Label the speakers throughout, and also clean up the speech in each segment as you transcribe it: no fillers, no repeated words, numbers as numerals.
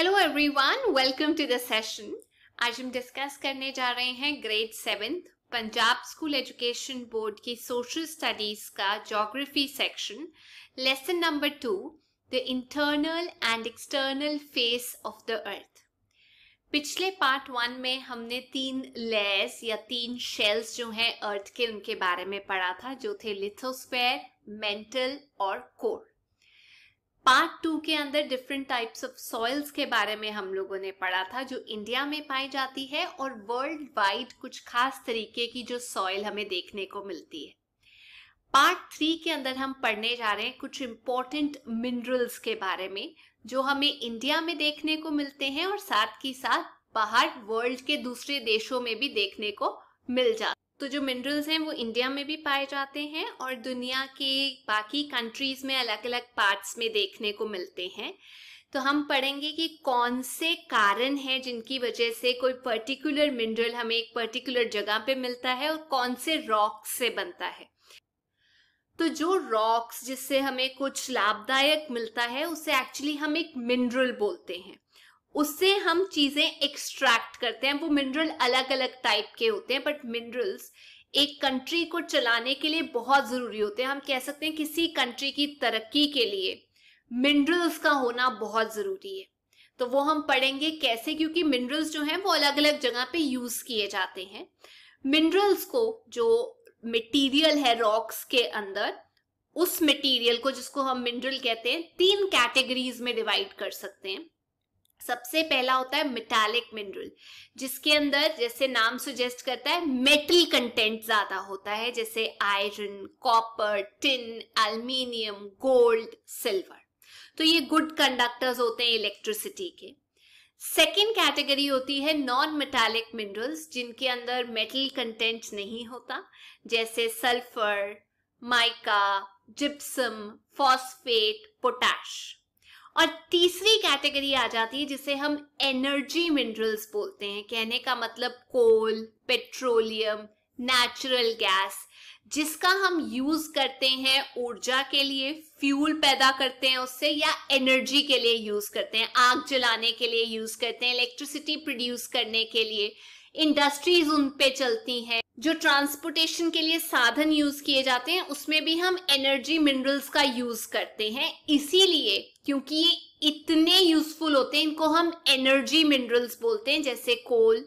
Speaker 1: Hello everyone, welcome to the session. आज हम discuss करने जा रहे हैं grade 7 Punjab school education board की सोशल स्टडीज का geography section, lesson number 2, the internal and external face of the earth. पिछले पार्ट 1 में हमने 3 लेयर्स या 3 शेल्स जो हैं अर्थ के, उनके बारे में पढ़ा था, जो थे लिथोस्फेयर, मेंटल और कोर। पार्ट 2 के अंदर डिफरेंट टाइप्स ऑफ सॉइल्स के बारे में हम लोगों ने पढ़ा था, जो इंडिया में पाई जाती है और वर्ल्ड वाइड कुछ खास तरीके की जो सॉइल हमें देखने को मिलती है। पार्ट 3 के अंदर हम पढ़ने जा रहे हैं कुछ इंपॉर्टेंट मिनरल्स के बारे में, जो हमें इंडिया में देखने को मिलते हैं और साथ ही साथ बाहर वर्ल्ड के दूसरे देशों में भी देखने को मिल जाते हैं। तो जो मिनरल्स हैं वो इंडिया में भी पाए जाते हैं और दुनिया के बाकी कंट्रीज में अलग अलग पार्ट्स में देखने को मिलते हैं। तो हम पढ़ेंगे कि कौन से कारण हैं जिनकी वजह से कोई पर्टिकुलर मिनरल हमें एक पर्टिकुलर जगह पे मिलता है और कौन से रॉक्स से बनता है। तो जो रॉक्स जिससे हमें कुछ लाभदायक मिलता है उसे एक्चुअली हम एक मिनरल बोलते हैं। उससे हम चीजें एक्सट्रैक्ट करते हैं। वो मिनरल अलग अलग टाइप के होते हैं, बट मिनरल्स एक कंट्री को चलाने के लिए बहुत जरूरी होते हैं। हम कह सकते हैं किसी कंट्री की तरक्की के लिए मिनरल्स का होना बहुत जरूरी है। तो वो हम पढ़ेंगे कैसे, क्योंकि मिनरल्स जो हैं वो अलग अलग जगह पे यूज किए जाते हैं। मिनरल्स को, जो मटेरियल है रॉक्स के अंदर, उस मटेरियल को जिसको हम मिनरल कहते हैं, 3 कैटेगरीज में डिवाइड कर सकते हैं। सबसे पहला होता है मेटालिक मिनरल, जिसके अंदर जैसे नाम सुजेस्ट करता है मेटल कंटेंट ज्यादा होता है, जैसे iron, copper, tin, aluminium, gold, silver. तो ये गुड कंडक्टर्स होते हैं इलेक्ट्रिसिटी के। सेकेंड कैटेगरी होती है नॉन मेटालिक मिनरल्स, जिनके अंदर मेटल कंटेंट नहीं होता, जैसे sulphur, mica, gypsum, phosphate, potash. और तीसरी कैटेगरी आ जाती है जिसे हम एनर्जी मिनरल्स बोलते हैं। कहने का मतलब कोल, पेट्रोलियम, नेचुरल गैस, जिसका हम यूज करते हैं ऊर्जा के लिए, फ्यूल पैदा करते हैं उससे, या एनर्जी के लिए यूज करते हैं, आग जलाने के लिए यूज करते हैं, इलेक्ट्रिसिटी प्रोड्यूस करने के लिए, इंडस्ट्रीज उन पे चलती हैं, जो ट्रांसपोर्टेशन के लिए साधन यूज किए जाते हैं उसमें भी हम एनर्जी मिनरल्स का यूज करते हैं। इसीलिए क्योंकि ये इतने यूजफुल होते हैं, इनको हम एनर्जी मिनरल्स बोलते हैं, जैसे कोल,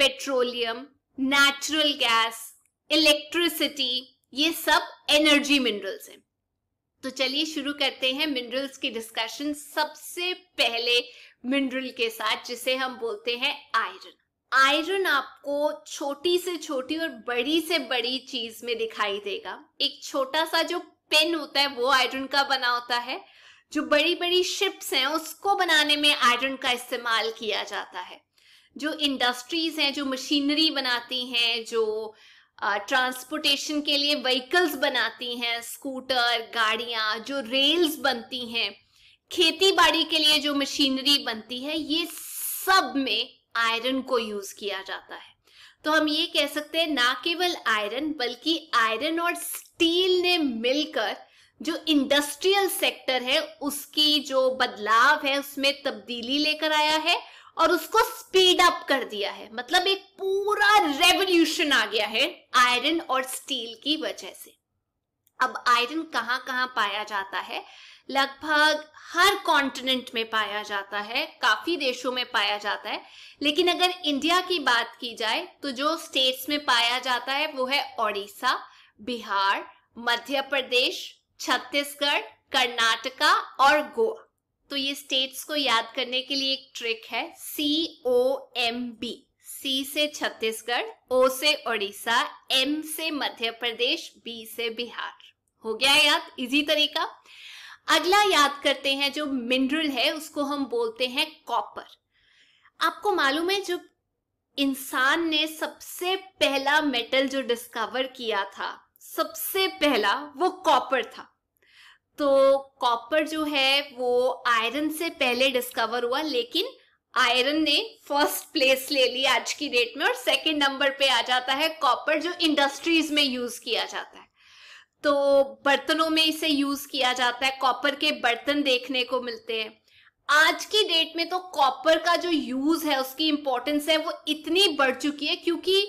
Speaker 1: पेट्रोलियम, नेचुरल गैस, इलेक्ट्रिसिटी, ये सब एनर्जी मिनरल्स हैं। तो चलिए शुरू करते हैं मिनरल्स की डिस्कशन। सबसे पहले मिनरल के साथ, जिसे हम बोलते हैं आयरन। आयरन आपको छोटी से छोटी और बड़ी से बड़ी चीज में दिखाई देगा। एक छोटा सा जो पेन होता है वो आयरन का बना होता है। जो बड़ी बड़ी शिप्स हैं उसको बनाने में आयरन का इस्तेमाल किया जाता है। जो इंडस्ट्रीज हैं, जो मशीनरी बनाती हैं, जो ट्रांसपोर्टेशन के लिए व्हीकल्स बनाती हैं, स्कूटर, गाड़ियां, जो रेल्स बनती हैं, खेती बाड़ी के लिए जो मशीनरी बनती है, ये सब में आयरन को यूज किया जाता है। तो हम ये कह सकते हैं ना केवल आयरन, बल्कि आयरन और स्टील ने मिलकर जो इंडस्ट्रियल सेक्टर है उसकी जो बदलाव है उसमें तब्दीली लेकर आया है और उसको स्पीड अप कर दिया है। मतलब एक पूरा रेवोल्यूशन आ गया है आयरन और स्टील की वजह से। अब आयरन कहाँ कहाँ पाया जाता है? लगभग हर कॉन्टिनेंट में पाया जाता है, काफी देशों में पाया जाता है। लेकिन अगर इंडिया की बात की जाए तो जो स्टेट्स में पाया जाता है वो है ओडिशा, बिहार, मध्य प्रदेश, छत्तीसगढ़, कर्नाटका और गोवा। तो ये स्टेट्स को याद करने के लिए एक ट्रिक है, COMB। C से छत्तीसगढ़, O से ओडिशा, M से मध्य प्रदेश, B से बिहार। हो गया याद? इजी तरीका। अगला याद करते हैं, जो मिनरल है उसको हम बोलते हैं कॉपर। आपको मालूम है जब इंसान ने सबसे पहला मेटल जो डिस्कवर किया था, सबसे पहला, वो कॉपर था। तो कॉपर जो है वो आयरन से पहले डिस्कवर हुआ, लेकिन आयरन ने फर्स्ट प्लेस ले ली आज की डेट में और सेकंड नंबर पे आ जाता है कॉपर, जो इंडस्ट्रीज में यूज किया जाता है। तो बर्तनों में इसे यूज किया जाता है, कॉपर के बर्तन देखने को मिलते हैं। आज की डेट में तो कॉपर का जो यूज है, उसकी इंपॉर्टेंस है वो इतनी बढ़ चुकी है क्योंकि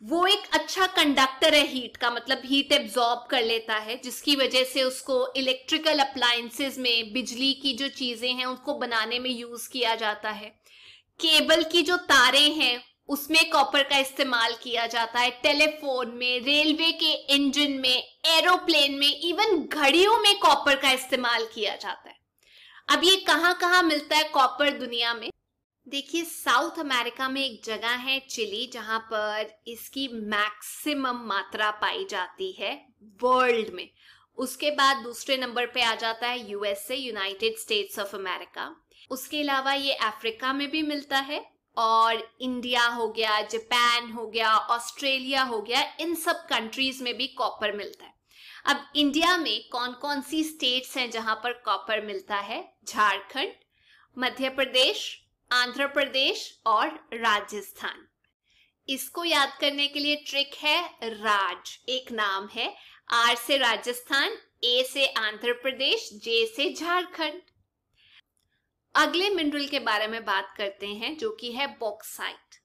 Speaker 1: वो एक अच्छा कंडक्टर है हीट का, मतलब हीट एब्जॉर्ब कर लेता है, जिसकी वजह से उसको इलेक्ट्रिकल अप्लायंसेस में, बिजली की जो चीजें हैं उनको बनाने में यूज किया जाता है। केबल की जो तारें हैं उसमें कॉपर का इस्तेमाल किया जाता है, टेलीफोन में, रेलवे के इंजन में, एरोप्लेन में, इवन घड़ियों में कॉपर का इस्तेमाल किया जाता है। अब ये कहाँ कहाँ मिलता है कॉपर दुनिया में? देखिए, साउथ अमेरिका में एक जगह है चिली, जहां पर इसकी मैक्सिमम मात्रा पाई जाती है वर्ल्ड में। उसके बाद दूसरे नंबर पे आ जाता है USA, United states of America. उसके अलावा ये अफ्रीका में भी मिलता है, और इंडिया हो गया, जापान हो गया, ऑस्ट्रेलिया हो गया, इन सब कंट्रीज में भी कॉपर मिलता है। अब इंडिया में कौन कौन सी स्टेट्स हैं जहां पर कॉपर मिलता है? झारखंड, मध्य प्रदेश, आंध्र प्रदेश और राजस्थान। इसको याद करने के लिए ट्रिक है राज, एक नाम है। आर से राजस्थान, ए से आंध्र प्रदेश, जे से झारखंड। अगले मिनरल के बारे में बात करते हैं जो कि है बॉक्साइट।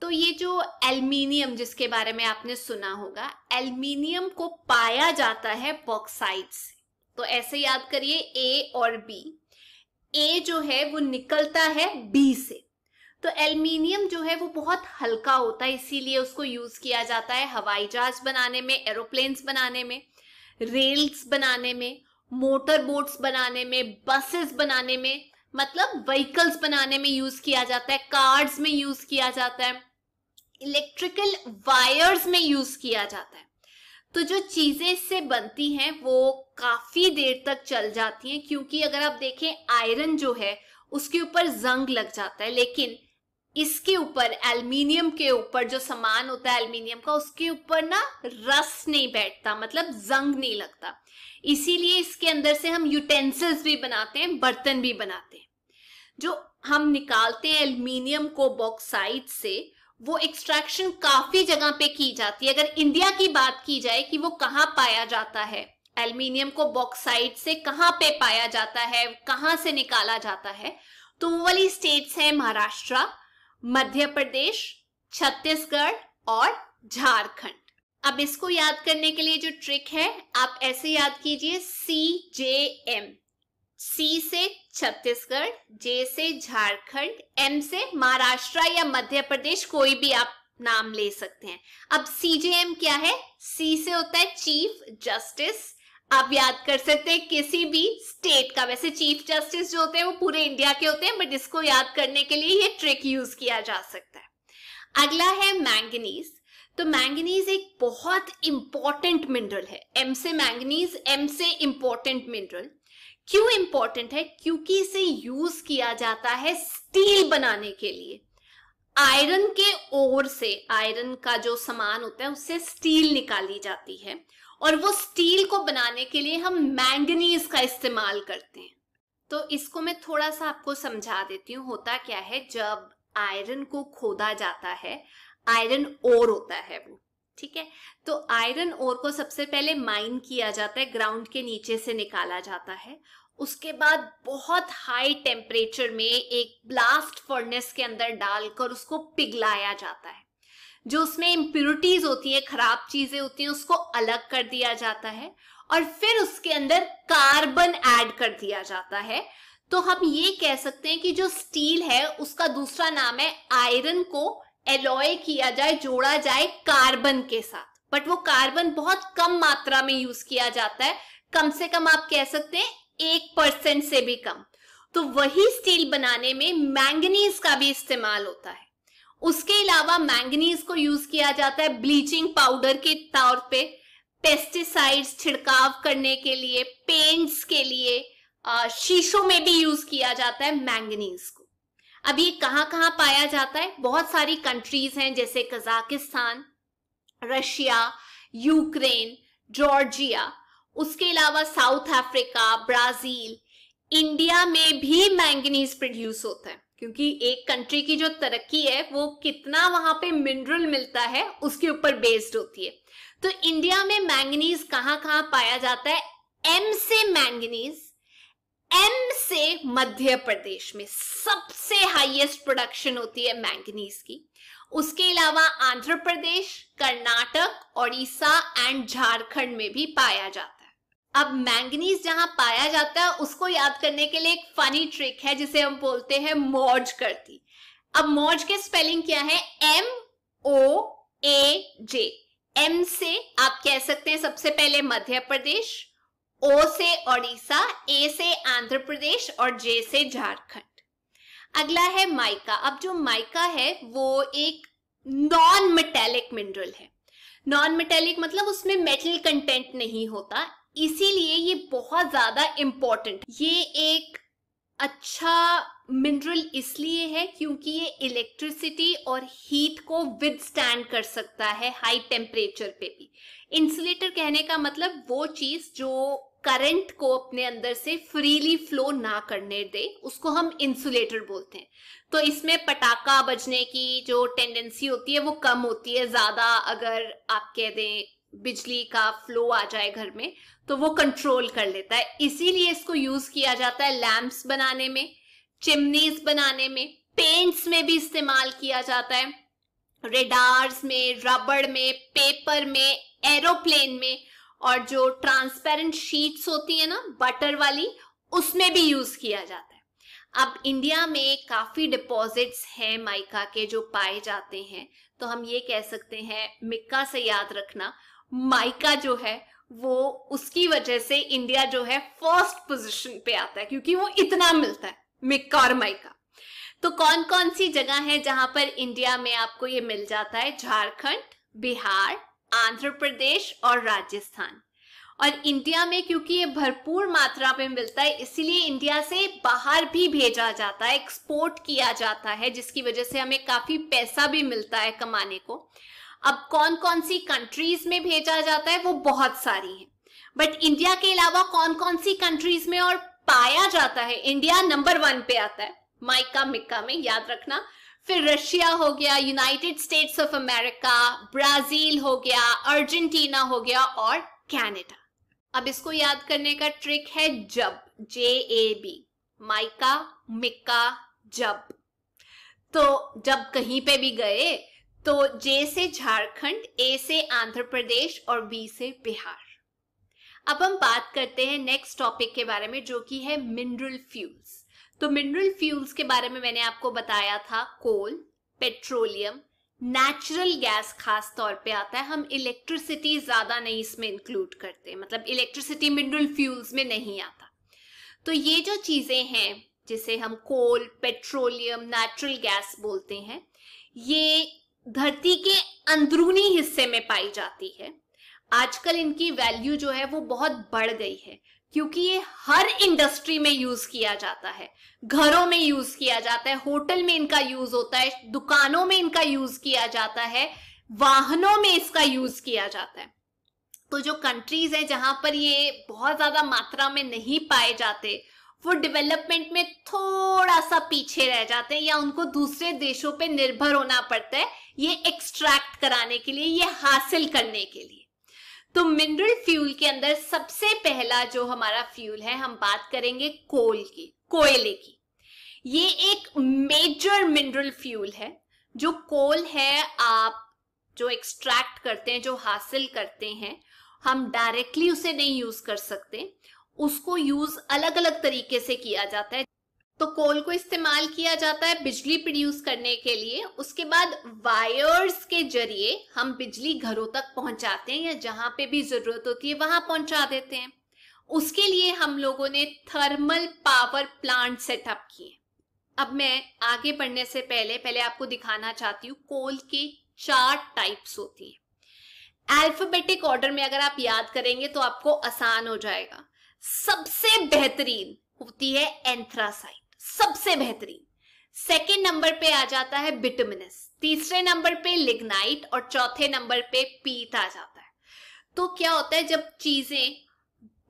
Speaker 1: तो ये जो एल्युमिनियम, जिसके बारे में आपने सुना होगा, एल्युमिनियम को पाया जाता है बॉक्साइट से। तो ऐसे याद करिए, ए और बी। ए जो है वो निकलता है बी से। तो एल्युमिनियम जो है वो बहुत हल्का होता है, इसीलिए उसको यूज किया जाता है हवाई जहाज बनाने में, एरोप्लेन्स बनाने में, रेल्स बनाने में, मोटर बोट्स बनाने में, बसेस बनाने में, मतलब व्हीकल्स बनाने में यूज किया जाता है, कार्स में यूज किया जाता है, इलेक्ट्रिकल वायर्स में यूज किया जाता है। तो जो चीजें इससे बनती हैं वो काफी देर तक चल जाती हैं, क्योंकि अगर आप देखें आयरन जो है उसके ऊपर जंग लग जाता है, लेकिन इसके ऊपर, एल्युमिनियम के ऊपर जो सामान होता है एल्युमिनियम का, उसके ऊपर ना रस नहीं बैठता, मतलब जंग नहीं लगता। इसीलिए इसके अंदर से हम यूटेंसिल्स भी बनाते हैं, बर्तन भी बनाते हैं। जो हम निकालते हैं एल्युमिनियम को बॉक्साइट से, वो एक्सट्रैक्शन काफी जगह पे की जाती है। अगर इंडिया की बात की जाए कि वो कहाँ पाया जाता है, एल्युमिनियम को बॉक्साइट से कहाँ पे पाया जाता है, कहाँ से निकाला जाता है, तो वो वाली स्टेट्स हैं महाराष्ट्र, मध्य प्रदेश, छत्तीसगढ़ और झारखंड। अब इसको याद करने के लिए जो ट्रिक है, आप ऐसे याद कीजिए, CJM। सी से छत्तीसगढ़, जे से झारखंड, एम से महाराष्ट्र या मध्य प्रदेश, कोई भी आप नाम ले सकते हैं। अब CJM क्या है? सी से होता है चीफ जस्टिस। आप याद कर सकते हैं किसी भी स्टेट का। वैसे चीफ जस्टिस जो होते हैं वो पूरे इंडिया के होते हैं, बट इसको याद करने के लिए ये ट्रिक यूज किया जा सकता है। अगला है मैंगनीज। तो मैंगनीज एक बहुत इंपॉर्टेंट मिनरल है। एम से मैंगनीज, एम से इंपॉर्टेंट मिनरल। क्यों इंपॉर्टेंट है? क्योंकि इसे यूज किया जाता है स्टील बनाने के लिए। आयरन के ओर से, आयरन का जो सामान होता है उससे स्टील निकाली जाती है, और वो स्टील को बनाने के लिए हम मैंगनीज का इस्तेमाल करते हैं। तो इसको मैं थोड़ा सा आपको समझा देती हूँ। होता क्या है, जब आयरन को खोदा जाता है, आयरन ओर होता है वो, ठीक है, तो आयरन ओर को सबसे पहले माइन किया जाता है, ग्राउंड के नीचे से निकाला जाता है। उसके बाद बहुत हाई टेम्परेचर में एक ब्लास्ट फर्नेस के अंदर डालकर उसको पिघलाया जाता है। जो उसमें इम्प्योरिटीज होती है, खराब चीजें होती हैं, उसको अलग कर दिया जाता है, और फिर उसके अंदर कार्बन ऐड कर दिया जाता है। तो हम ये कह सकते हैं कि जो स्टील है उसका दूसरा नाम है, आयरन को एलॉय किया जाए, जोड़ा जाए कार्बन के साथ, बट वो कार्बन बहुत कम मात्रा में यूज किया जाता है, कम से कम आप कह सकते हैं 1% से भी कम। तो वही स्टील बनाने में मैंगनीज का भी इस्तेमाल होता है। उसके अलावा मैंगनीज को यूज किया जाता है ब्लीचिंग पाउडर के तौर पे, पेस्टिसाइड्स छिड़काव करने के लिए, पेंट्स के लिए, शीशों में भी यूज किया जाता है मैंगनीज को। अब ये कहाँ कहाँ पाया जाता है? बहुत सारी कंट्रीज हैं, जैसे कजाकिस्तान, रशिया, यूक्रेन, जॉर्जिया, उसके अलावा साउथ अफ्रीका, ब्राजील, इंडिया में भी मैंगनीज प्रोड्यूस होता है, क्योंकि एक कंट्री की जो तरक्की है वो कितना वहां पे मिनरल मिलता है उसके ऊपर बेस्ड होती है। तो इंडिया में मैंगनीज कहाँ कहाँ पाया जाता है? एम से मैंगनीज, एम से मध्य प्रदेश में सबसे हाईएस्ट प्रोडक्शन होती है मैंगनीज की। उसके अलावा आंध्र प्रदेश, कर्नाटक, ओडिशा एंड झारखंड में भी पाया जाता है। अब मैंगनीज जहां पाया जाता है उसको याद करने के लिए एक फनी ट्रिक है जिसे हम बोलते हैं मौज करती। अब मौज के स्पेलिंग क्या है? MOAJ। एम से आप कह सकते हैं सबसे पहले मध्य प्रदेश, ओ से ओडिशा, ए से आंध्र प्रदेश और जे से झारखंड। अगला है माइका। अब जो माइका है वो एक नॉन मेटेलिक मिनरल है। नॉन मेटेलिक मतलब उसमें मेटल कंटेंट नहीं होता, इसीलिए ये बहुत ज्यादा इंपॉर्टेंट। ये एक अच्छा मिनरल इसलिए है क्योंकि ये इलेक्ट्रिसिटी और हीट को विदस्टैंड कर सकता है हाई टेम्परेचर पे भी। इंसुलेटर कहने का मतलब वो चीज जो करंट को अपने अंदर से फ्रीली फ्लो ना करने दे, उसको हम इंसुलेटर बोलते हैं। तो इसमें पटाखा बजने की जो टेंडेंसी होती है वो कम होती है। ज्यादा अगर आप कह दें बिजली का फ्लो आ जाए घर में तो वो कंट्रोल कर लेता है। इसीलिए इसको यूज किया जाता है लैंप्स बनाने में, चिमनीज बनाने में, पेंट्स में भी इस्तेमाल किया जाता है, रेडार्स में, रबड़ में, पेपर में, एरोप्लेन में, और जो ट्रांसपेरेंट शीट्स होती है ना बटर वाली, उसमें भी यूज किया जाता है। अब इंडिया में काफी डिपॉजिट्स हैं माइका के जो पाए जाते हैं, तो हम ये कह सकते हैं मिक्का से याद रखना, माइका जो है वो उसकी वजह से इंडिया जो है फर्स्ट पोजीशन पे आता है क्योंकि वो इतना मिलता है, मिक्का और माइका। तो कौन कौन सी जगह है जहां पर इंडिया में आपको ये मिल जाता है? झारखंड, बिहार, आंध्र प्रदेश और राजस्थान। और इंडिया में क्योंकि ये भरपूर मात्रा में मिलता है इसीलिए इंडिया से बाहर भी भेजा जाता है, एक्सपोर्ट किया जाता है, जिसकी वजह से हमें काफी पैसा भी मिलता है कमाने को। अब कौन कौन सी कंट्रीज में भेजा जाता है वो बहुत सारी हैं, बट इंडिया के अलावा कौन कौन सी कंट्रीज में और पाया जाता है? इंडिया नंबर 1 पे आता है माइका मिक्का में, याद रखना। फिर रशिया हो गया, United states of America, Brazil हो गया, अर्जेंटीना हो गया और कनाडा। अब इसको याद करने का ट्रिक है जब, JAB, माइका मिक्का जब। तो जब कहीं पे भी गए तो J से झारखंड, A से आंध्र प्रदेश और B से बिहार। अब हम बात करते हैं नेक्स्ट टॉपिक के बारे में जो कि है मिनरल फ्यूल्स। तो मिनरल फ्यूल्स के बारे में मैंने आपको बताया था कोल, पेट्रोलियम, नेचुरल गैस खास तौर पे आता है। हम इलेक्ट्रिसिटी ज्यादा नहीं इसमें इंक्लूड करते, मतलब इलेक्ट्रिसिटी मिनरल फ्यूल्स में नहीं आता। तो ये जो चीजें हैं जिसे हम कोल, पेट्रोलियम, नेचुरल गैस बोलते हैं, ये धरती के अंदरूनी हिस्से में पाई जाती है। आजकल इनकी वैल्यू जो है वो बहुत बढ़ गई है क्योंकि ये हर इंडस्ट्री में यूज किया जाता है, घरों में यूज किया जाता है, होटल में इनका यूज होता है, दुकानों में इनका यूज किया जाता है, वाहनों में इसका यूज किया जाता है। तो जो कंट्रीज है जहां पर ये बहुत ज्यादा मात्रा में नहीं पाए जाते वो डेवलपमेंट में थोड़ा सा पीछे रह जाते हैं या उनको दूसरे देशों पे निर्भर होना पड़ता है ये एक्सट्रैक्ट कराने के लिए, ये हासिल करने के लिए। तो मिनरल फ्यूल के अंदर सबसे पहला जो हमारा फ्यूल है, हम बात करेंगे कोल की, कोयले की। ये एक मेजर मिनरल फ्यूल है। जो कोल है आप जो एक्सट्रैक्ट करते हैं, जो हासिल करते हैं, हम डायरेक्टली उसे नहीं यूज कर सकते, उसको यूज अलग अलग तरीके से किया जाता है। तो कोल को इस्तेमाल किया जाता है बिजली प्रोड्यूस करने के लिए। उसके बाद वायर्स के जरिए हम बिजली घरों तक पहुंचाते हैं या जहां पे भी जरूरत होती है वहां पहुंचा देते हैं। उसके लिए हम लोगों ने थर्मल पावर प्लांट सेटअप किए। अब मैं आगे बढ़ने से पहले आपको दिखाना चाहती हूँ कोल के 4 टाइप्स होती हैं। अल्फाबेटिक ऑर्डर में अगर आप याद करेंगे तो आपको आसान हो जाएगा। सबसे बेहतरीन होती है एंथ्रासाइट, सबसे बेहतरीन। सेकेंड नंबर पे आ जाता है बिटुमिनस, तीसरे नंबर पे लिग्नाइट और चौथे नंबर पे पीट आ जाता है। तो क्या होता है जब चीजें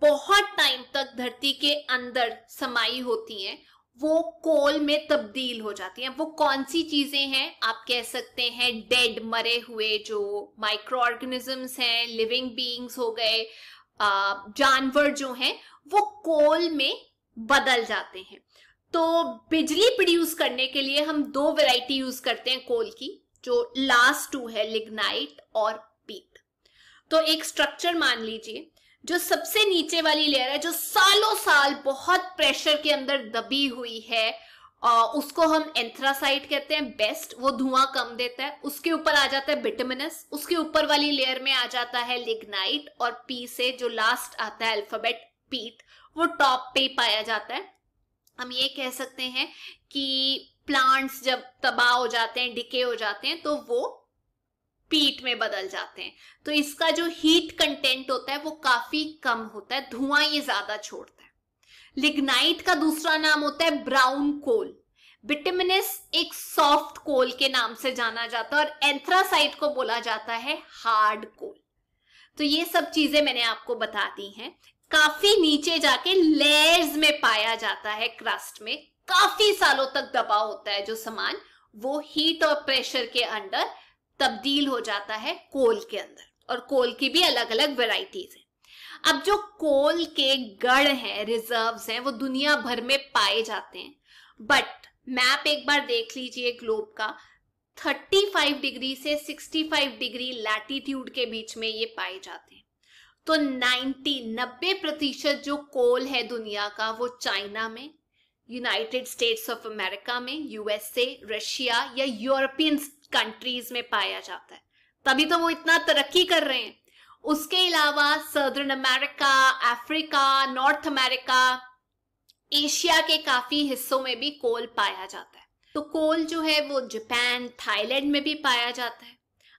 Speaker 1: बहुत टाइम तक धरती के अंदर समाई होती हैं वो कोल में तब्दील हो जाती हैं। वो कौन सी चीजें हैं? आप कह सकते हैं डेड, मरे हुए जो माइक्रो ऑर्गेनिजम्स हैं, लिविंग बीइंग्स हो गए, जानवर जो हैं, वो कोल में बदल जाते हैं। तो बिजली प्रोड्यूस करने के लिए हम दो वैरायटी यूज करते हैं कोल की, जो लास्ट टू है लिग्नाइट और पीट। तो एक स्ट्रक्चर मान लीजिए, जो सबसे नीचे वाली लेयर है, जो सालों साल बहुत प्रेशर के अंदर दबी हुई है, उसको हम एंथ्रासाइट कहते हैं, बेस्ट, वो धुआं कम देता है। उसके ऊपर आ जाता है बिटुमिनस, उसके ऊपर वाली लेयर में आ जाता है लिग्नाइट, और पी से जो लास्ट आता है अल्फाबेट पीट, वो टॉप पे पाया जाता है। हम ये कह सकते हैं कि प्लांट्स जब तबाह हो जाते हैं, डिके हो जाते हैं, तो वो पीट में बदल जाते हैं। तो इसका जो हीट कंटेंट होता है वो काफी कम होता है, धुआं ये ज्यादा छोड़ता है। लिग्नाइट का दूसरा नाम होता है ब्राउन कोल। बिटुमिनस एक सॉफ्ट कोल के नाम से जाना जाता है, और एंथ्रासाइट को बोला जाता है हार्ड कोल। तो ये सब चीजें मैंने आपको बता दी हैं। काफी नीचे जाके लेयर्स में पाया जाता है, क्रस्ट में काफी सालों तक दबा होता है जो सामान, वो हीट और प्रेशर के अंडर तब्दील हो जाता है कोल के अंदर। और कोल की भी अलग अलग वैरायटीज हैं। अब जो कोल के गढ़ हैं, रिजर्व्स हैं, वो दुनिया भर में पाए जाते हैं। बट मैप एक बार देख लीजिए ग्लोब का, 35 डिग्री से 65 डिग्री लैटिट्यूड के बीच में ये पाए जाते हैं। तो 90% जो कोल है दुनिया का, वो चाइना में, यूनाइटेड स्टेट्स ऑफ अमेरिका में, यूएसए, रशिया या यूरोपियन कंट्रीज में पाया जाता है। तभी तो वो इतना तरक्की कर रहे हैं। उसके अलावा southern America, Africa, north America, Asia के काफी हिस्सों में भी कोल पाया जाता है। तो कोल जो है वो जापान, थाईलैंड में भी पाया जाता है।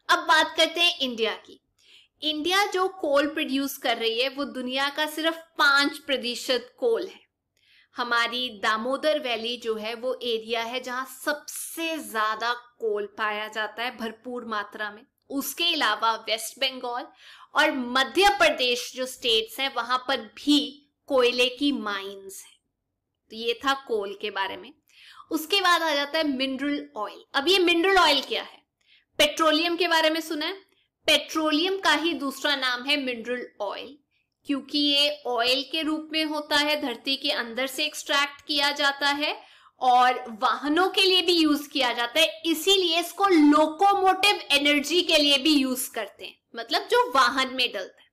Speaker 1: अब बात करते हैं इंडिया की। इंडिया जो कोल प्रोड्यूस कर रही है वो दुनिया का सिर्फ 5% कोल है। हमारी दामोदर वैली जो है वो एरिया है जहां सबसे ज्यादा कोल पाया जाता है भरपूर मात्रा में। उसके अलावा वेस्ट बंगाल और मध्य प्रदेश जो स्टेट्स हैं वहां पर भी कोयले की माइंस है। तो ये था कोल के बारे में। उसके बाद आ जाता है मिनरल ऑयल। अब ये मिनरल ऑयल क्या है? पेट्रोलियम के बारे में सुना है? पेट्रोलियम का ही दूसरा नाम है मिनरल ऑयल, क्योंकि ये ऑयल के रूप में होता है, धरती के अंदर से एक्सट्रैक्ट किया जाता है और वाहनों के लिए भी यूज किया जाता है। इसीलिए इसको लोकोमोटिव एनर्जी के लिए भी यूज करते हैं, मतलब जो वाहन में डलता है।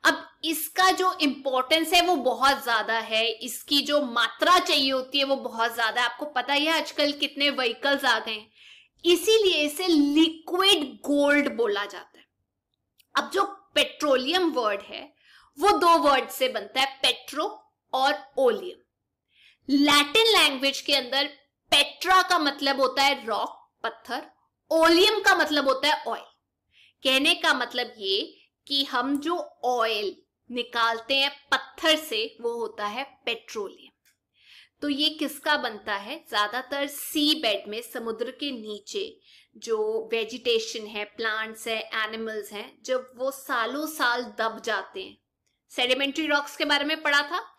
Speaker 1: अब इसका जो इंपॉर्टेंस है वो बहुत ज्यादा है, इसकी जो मात्रा चाहिए होती है वो बहुत ज्यादा है। आपको पता ही है आजकल कितने व्हीकल्स आ गए हैं, इसीलिए इसे लिक्विड गोल्ड बोला जाता है। अब जो पेट्रोलियम वर्ड है वो दो वर्ड से बनता है, पेट्रो और ओलियम। लैटिन लैंग्वेज के अंदर पेट्रा का मतलब होता है रॉक, पत्थर, ओलियम का मतलब होता है ऑयल। कहने का मतलब ये कि हम जो ऑयल निकालते हैं पत्थर से वो होता है पेट्रोलियम। तो ये किसका बनता है? ज्यादातर सी बेड में, समुद्र के नीचे जो वेजिटेशन है, प्लांट्स है, एनिमल्स हैं, जब वो सालों साल दब जाते हैं। सेडिमेंट्री रॉक्स के बारे में पढ़ा था।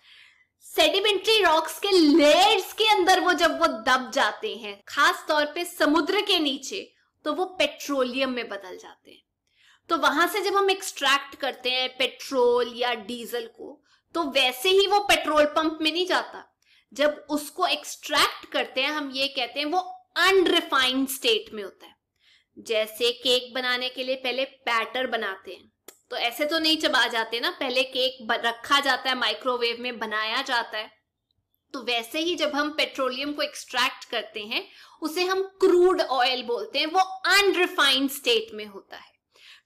Speaker 1: सेडिमेंट्री रॉक्स के लेयर्स के अंदर वो जब वो दब जाते हैं, खास तौर पे समुद्र के नीचे, तो वो पेट्रोलियम में बदल जाते हैं। तो वहां से जब हम एक्सट्रैक्ट करते हैं पेट्रोल या डीजल को, तो वैसे ही वो पेट्रोल पंप में नहीं जाता। जब उसको एक्सट्रैक्ट करते हैं, हम ये कहते हैं वो अनरिफाइंड स्टेट में होता है। जैसे केक बनाने के लिए पहले बैटर बनाते हैं, तो ऐसे तो नहीं चबा जाते ना, पहले केक रखा जाता है, माइक्रोवेव में बनाया जाता है। तो वैसे ही जब हम पेट्रोलियम को एक्सट्रैक्ट करते हैं, उसे हम क्रूड ऑयल बोलते हैं, वो अनरिफाइंड स्टेट में होता है।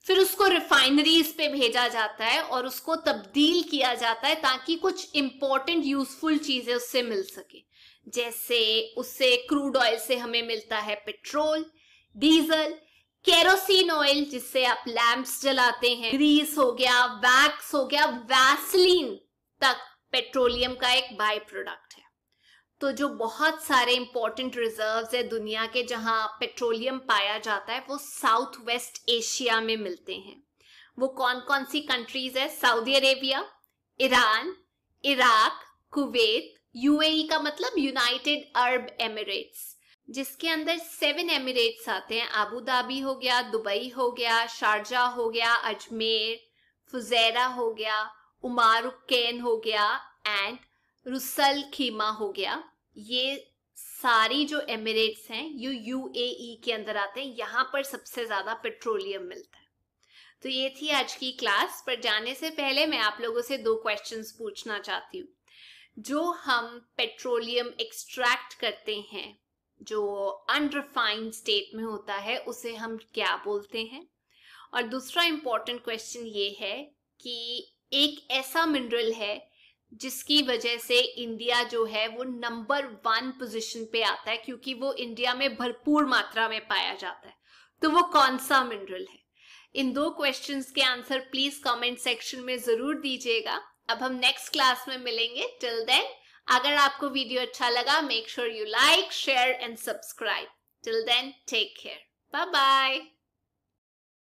Speaker 1: फिर उसको रिफाइनरीज पे भेजा जाता है और उसको तब्दील किया जाता है ताकि कुछ इंपॉर्टेंट यूजफुल चीजें उससे मिल सके। जैसे उससे क्रूड ऑयल से हमें मिलता है पेट्रोल, डीजल, केरोसिन ऑयल जिससे आप लैंप्स जलाते हैं, ग्रीस हो गया, वैक्स हो गया, वैसलीन तक पेट्रोलियम का एक बाय प्रोडक्ट है। तो जो बहुत सारे इंपॉर्टेंट रिजर्व्स है दुनिया के जहां पेट्रोलियम पाया जाता है, वो साउथ वेस्ट एशिया में मिलते हैं। वो कौन कौन सी कंट्रीज है? Saudi Arabia, Iran, Iraq, Kuwait, UAE का मतलब यूनाइटेड अरब एमिरेट्स, जिसके अंदर 7 एमिरेट्स आते हैं। अबू धाबी हो गया, दुबई हो गया, शारजा हो गया, अजमेर, फुजैरा हो गया, उमारुक्कैन हो गया एंड रुसल खीमा हो गया, ये सारी जो एमिरेट्स हैं ये यूएई के अंदर आते हैं, यहाँ पर सबसे ज्यादा पेट्रोलियम मिलता है। तो ये थी आज की क्लास। पर जाने से पहले मैं आप लोगों से 2 क्वेश्चंस पूछना चाहती हूँ। जो हम पेट्रोलियम एक्सट्रैक्ट करते हैं, जो अनरिफाइंड स्टेट में होता है, उसे हम क्या बोलते हैं? और दूसरा इंपॉर्टेंट क्वेश्चन ये है कि एक ऐसा मिनरल है जिसकी वजह से इंडिया जो है वो नंबर 1 पोजीशन पे आता है, क्योंकि वो इंडिया में भरपूर मात्रा में पाया जाता है। तो वो कौन सा मिनरल है? इन 2 क्वेश्चंस के आंसर प्लीज कमेंट सेक्शन में जरूर दीजिएगा। अब हम नेक्स्ट क्लास में मिलेंगे। टिल देन, अगर आपको वीडियो अच्छा लगा, make sure you like, share and subscribe. Till then, take care, bye bye.